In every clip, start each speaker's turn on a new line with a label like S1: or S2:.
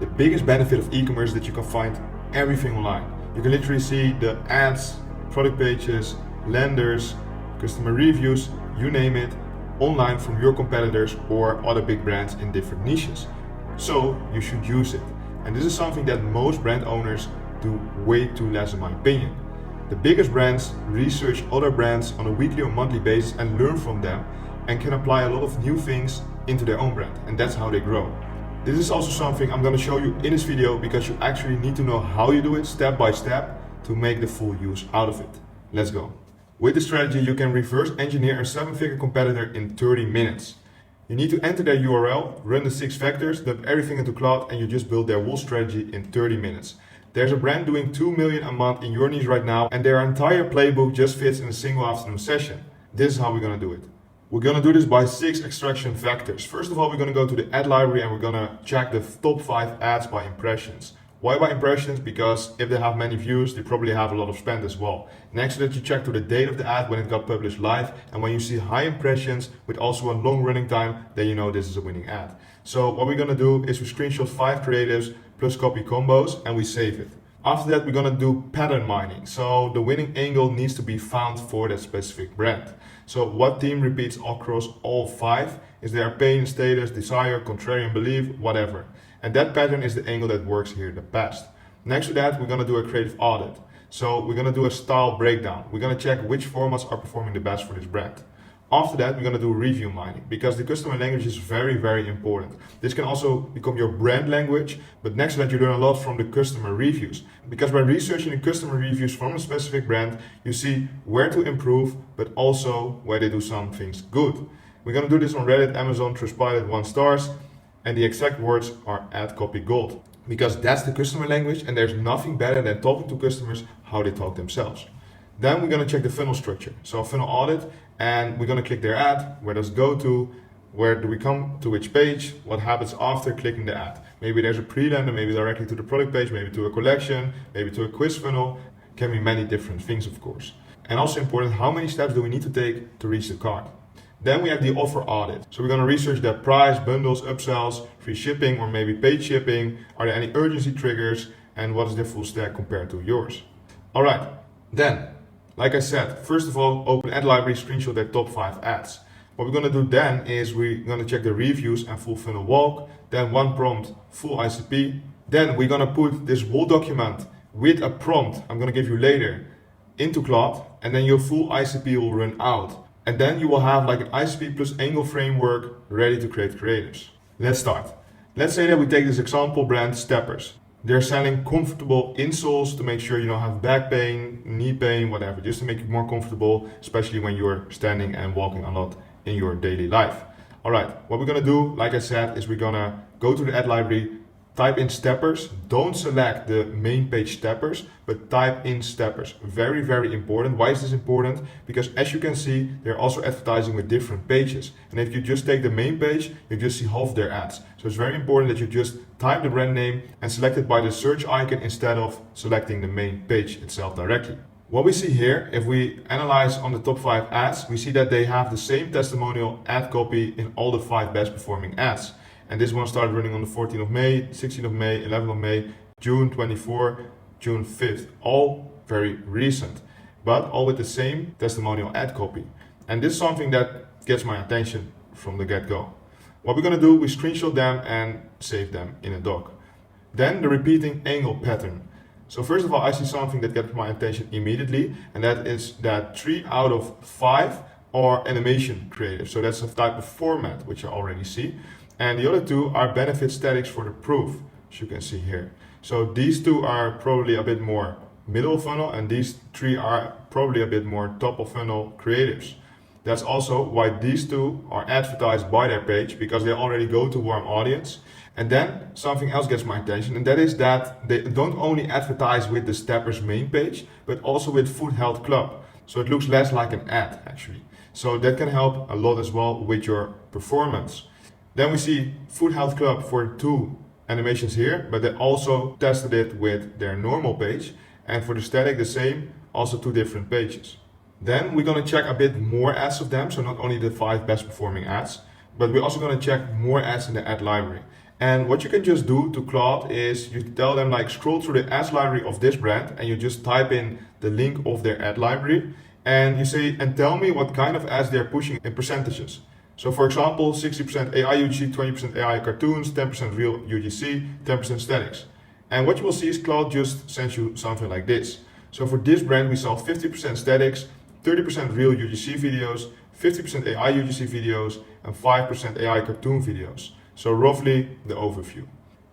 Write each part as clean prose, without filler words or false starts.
S1: The biggest benefit of e-commerce is that you can find everything online. You can literally see the ads, product pages, lenders, customer reviews, you name it, online from your competitors or other big brands in different niches. So you should use it. And this is something that most brand owners do way too less in my opinion. The biggest brands research other brands on a weekly or monthly basis and learn from them and can apply a lot of new things into their own brand, and that's how they grow. This is also something I'm going to show you in this video because you actually need to know how you do it step by step to make the full use out of it. Let's go. With this strategy, you can reverse engineer a 7-figure competitor in 30 minutes. You need to enter their URL, run the 6 factors, dump everything into cloud, and you just build their whole strategy in 30 minutes. There's a brand doing 2 million a month in your niche right now, and their entire playbook just fits in a single afternoon session. This is how we're going to do it. We're going to do this by 6 extraction factors. First of all, we're going to go to the ad library and we're going to check the top 5 ads by impressions. Why by impressions? Because if they have many views, they probably have a lot of spend as well. Next to that, you check to the date of the ad when it got published live, and when you see high impressions with also a long running time, then you know this is a winning ad. So what we're going to do is we screenshot 5 creatives plus copy combos and we save it. After that, we're going to do pattern mining. So the winning angle needs to be found for that specific brand. So what theme repeats across all 5 is their pain, status, desire, contrarian belief, whatever. And that pattern is the angle that works here the best. Next to that, we're going to do a creative audit. So we're going to do a style breakdown. We're going to check which formats are performing the best for this brand. After that, we're going to do review mining because the customer language is very, very important. This can also become your brand language, but next to that, you learn a lot from the customer reviews. Because by researching the customer reviews from a specific brand, you see where to improve, but also where they do some things good. We're going to do this on Reddit, Amazon, Trustpilot, 1 stars, and the exact words are ad copy gold. Because that's the customer language, and there's nothing better than talking to customers how they talk themselves. Then we're going to check the funnel structure. So a funnel audit, and we're going to click their ad. Where does it go to? Where do we come to which page? What happens after clicking the ad? Maybe there's a pre-lender, maybe directly to the product page, maybe to a collection, maybe to a quiz funnel. Can be many different things, of course. And also important, how many steps do we need to take to reach the cart? Then we have the offer audit. So we're going to research their price, bundles, upsells, free shipping, or maybe paid shipping. Are there any urgency triggers? And what is their full stack compared to yours? All right, then, like I said, first of all, open ad library, screenshot their top 5 ads. What we're going to do then is we're going to check the reviews and full funnel walk, then 1 prompt, full ICP. Then we're going to put this whole document with a prompt I'm going to give you later into cloud, and then your full ICP will run out. And then you will have like an ICP plus angle framework ready to create creatives. Let's start. Let's say that we take this example brand Steppers. They're selling comfortable insoles to make sure you don't have back pain, knee pain, whatever, just to make you more comfortable, especially when you're standing and walking a lot in your daily life. All right, what we're gonna do, like I said, is we're gonna go to the ad library, type in Steppers. Don't select the main page Steppers, but type in Steppers. Very, very important. Why is this important? Because as you can see, they're also advertising with different pages. And if you just take the main page, you just see half their ads. So it's very important that you just type the brand name and select it by the search icon instead of selecting the main page itself directly. What we see here, if we analyze on the top 5 ads, we see that they have the same testimonial ad copy in all the 5 best performing ads. And this one started running on the 14th of May, 16th of May, 11th of May, June 24, June 5th. All very recent, but all with the same testimonial ad copy. And this is something that gets my attention from the get-go. What we're going to do, we screenshot them and save them in a doc. Then the repeating angle pattern. So first of all, I see something that gets my attention immediately, and that is that 3 out of 5 are animation creative. So that's a type of format, which I already see. And the other 2 are benefit statics for the proof, as you can see here. So these 2 are probably a bit more middle funnel, and these 3 are probably a bit more top of funnel creatives. That's also why these 2 are advertised by their page, because they already go to warm audience. And then something else gets my attention, and that is that they don't only advertise with the Steppers main page, but also with Food Health Club. So it looks less like an ad actually. So that can help a lot as well with your performance. Then we see Food Health Club for 2 animations here, but they also tested it with their normal page. And for the static, the same, also 2 different pages. Then we're going to check a bit more ads of them, so not only the 5 best performing ads, but we're also going to check more ads in the ad library. And what you can just do to Claude is you tell them like scroll through the ads library of this brand, and you just type in the link of their ad library, and you say, and tell me what kind of ads they're pushing in percentages. So for example, 60% AI UGC, 20% AI cartoons, 10% real UGC, 10% statics. And what you will see is Claude just sends you something like this. So for this brand, we saw 50% statics, 30% real UGC videos, 50% AI UGC videos, and 5% AI cartoon videos. So roughly the overview.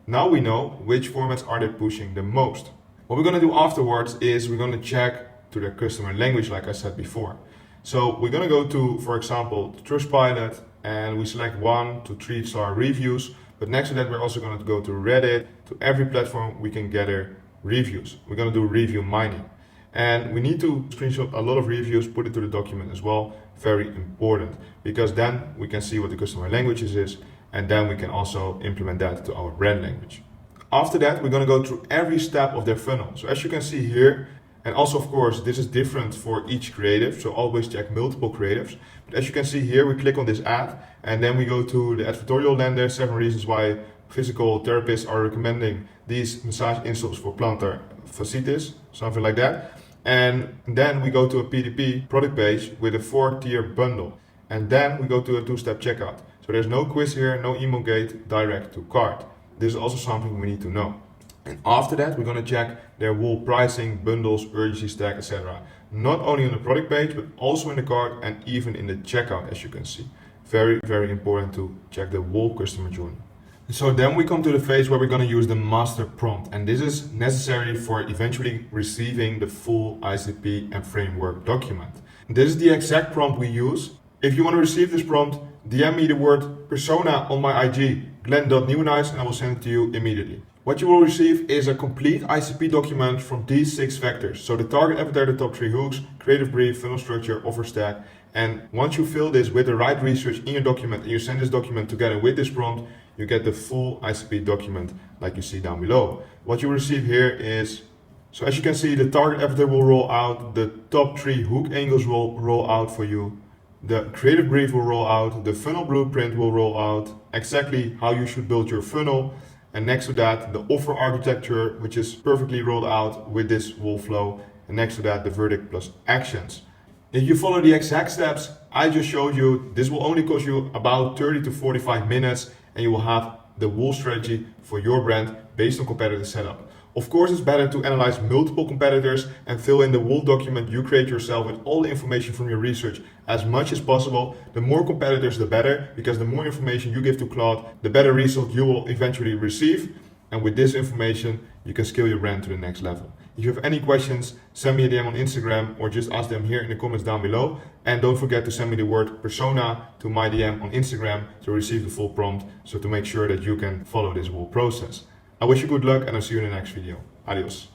S1: Now we know which formats are they pushing the most. What we're going to do afterwards is we're going to check to their customer language, like I said before. So we're going to go to, for example, Trustpilot, and we select 1 to 3 star reviews. But next to that, we're also going to go to Reddit, to every platform we can gather reviews. We're going to do review mining. And we need to screenshot a lot of reviews, put it to the document as well. Very important, because then we can see what the customer languages is, and then we can also implement that to our brand language. After that, we're going to go through every step of their funnel. So as you can see here, and also of course, this is different for each creative, so always check multiple creatives. But as you can see here, we click on this ad, and then we go to the advertorial lender, 7 reasons why physical therapists are recommending these massage installs for plantar fasciitis, something like that. And then we go to a PDP product page with a 4-tier bundle. And then we go to a 2-step checkout. So there's no quiz here, no email gate, direct to cart. This is also something we need to know. And after that, we're going to check their wool pricing, bundles, urgency stack, etc. Not only on the product page, but also in the cart and even in the checkout, as you can see. Very, very important to check the whole customer journey. So then we come to the phase where we're going to use the master prompt, and this is necessary for eventually receiving the full ICP and framework document. This is the exact prompt we use. If you want to receive this prompt, DM me the word persona on my IG, glenn.nieuwenhuis, and I will send it to you immediately. What you will receive is a complete ICP document from these 6 factors. So the target avatar, the top 3 hooks, creative brief, funnel structure, offer stack. And once you fill this with the right research in your document and you send this document together with this prompt, you get the full ICP document like you see down below. What you receive here is, so as you can see, the target avatar will roll out, the top 3 hook angles will roll out for you, the creative brief will roll out, the funnel blueprint will roll out, exactly how you should build your funnel, and next to that, the offer architecture, which is perfectly rolled out with this wall flow, and next to that, the verdict plus actions. If you follow the exact steps I just showed you, this will only cost you about 30 to 45 minutes, and you will have the whole strategy for your brand based on competitor setup. Of course, it's better to analyze multiple competitors and fill in the whole document you create yourself with all the information from your research as much as possible. The more competitors, the better, because the more information you give to Claude, the better result you will eventually receive. And with this information, you can scale your brand to the next level. If you have any questions, send me a DM on Instagram or just ask them here in the comments down below. And don't forget to send me the word persona to my DM on Instagram to receive the full prompt, so to make sure that you can follow this whole process. I wish you good luck, and I'll see you in the next video. Adios.